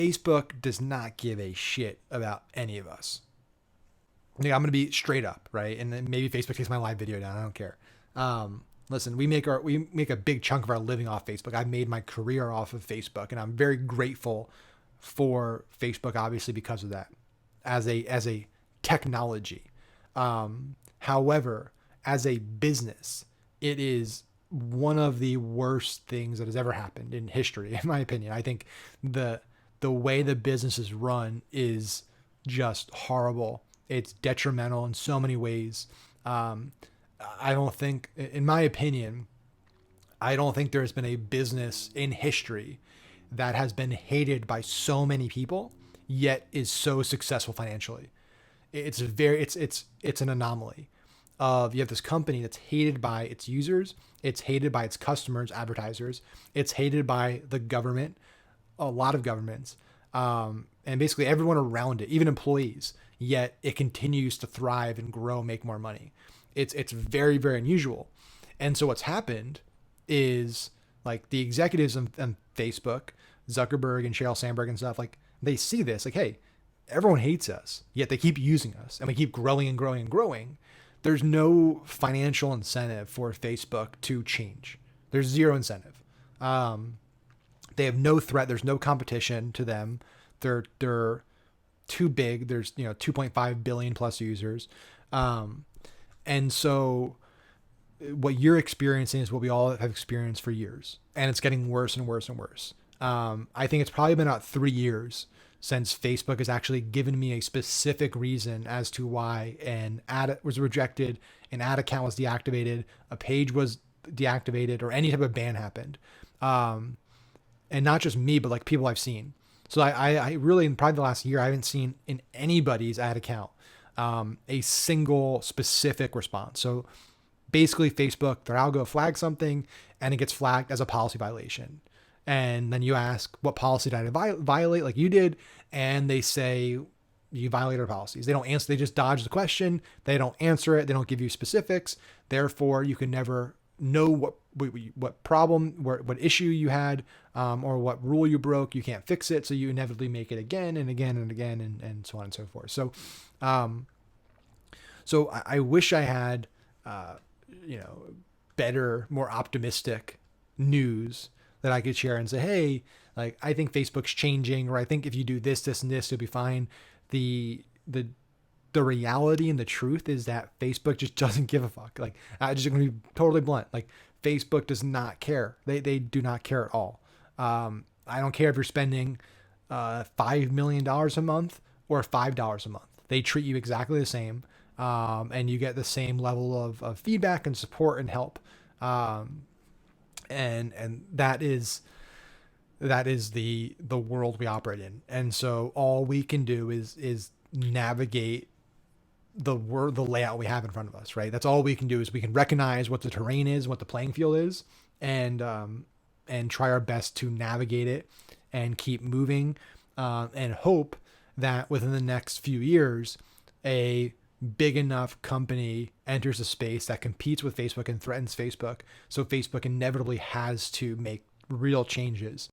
Facebook does not give a shit about any of us. Like, I'm gonna be straight up, right? And then maybe Facebook takes my live video down. I don't care. Listen, we make a big chunk of our living off Facebook. I've made my career off of Facebook, and I'm very grateful for Facebook, obviously, because of that, as a technology. However, as a business, it is one of the worst things that has ever happened in history, in my opinion. I think the way the business is run is just horrible. It's detrimental in so many ways. I don't think, in my opinion, I don't think there's been a business in history that has been hated by so many people yet is so successful financially. It's an anomaly of, you have this company that's hated by its users, it's hated by its customers, advertisers, it's hated by the government, a lot of governments, and basically everyone around it, even employees. Yet it continues to thrive and grow, make more money. It's very, very unusual. And so what's happened is, like, the executives on Facebook, Zuckerberg and Sheryl Sandberg and stuff, like, they see this, like, hey, everyone hates us, yet they keep using us and we keep growing and growing and growing. There's no financial incentive for Facebook to change. There's zero incentive. They have no threat. There's no competition to them. They're too big. There's 2.5 billion plus users. And so what you're experiencing is what we all have experienced for years, and it's getting worse and worse and worse. I think it's probably been about 3 years since Facebook has actually given me a specific reason as to why an ad was rejected, an ad account was deactivated, a page was deactivated, or any type of ban happened. And not just me, but like people I've seen. So I really, in probably the last year, I haven't seen in anybody's ad account a single specific response. So basically Facebook, their algo flags something and it gets flagged as a policy violation. And then you ask, what policy did I violate, like you did? And they say, you violated our policies. They don't answer. They just dodge the question. They don't answer it. They don't give you specifics. Therefore, you can never know what problem, what issue you had, or what rule you broke. You can't fix it. So you inevitably make it again and again and again, and so on and so forth. So, I wish I had, better, more optimistic news that I could share and say, hey, like, I think Facebook's changing, or I think if you do this, this, and this, you'll be fine. The reality and the truth is that Facebook just doesn't give a fuck. Like, I'm just going to be totally blunt. Like, Facebook does not care. They do not care at all. I don't care if you're spending $5 million a month or $5 a month. They treat you exactly the same, and you get the same level of feedback and support and help. And that is the world we operate in. And so all we can do is navigate the layout we have in front of us, right? That's all we can do, is we can recognize what the terrain is, what the playing field is, and try our best to navigate it and keep moving, and hope that within the next few years, a big enough company enters a space that competes with Facebook and threatens Facebook. So Facebook inevitably has to make real changes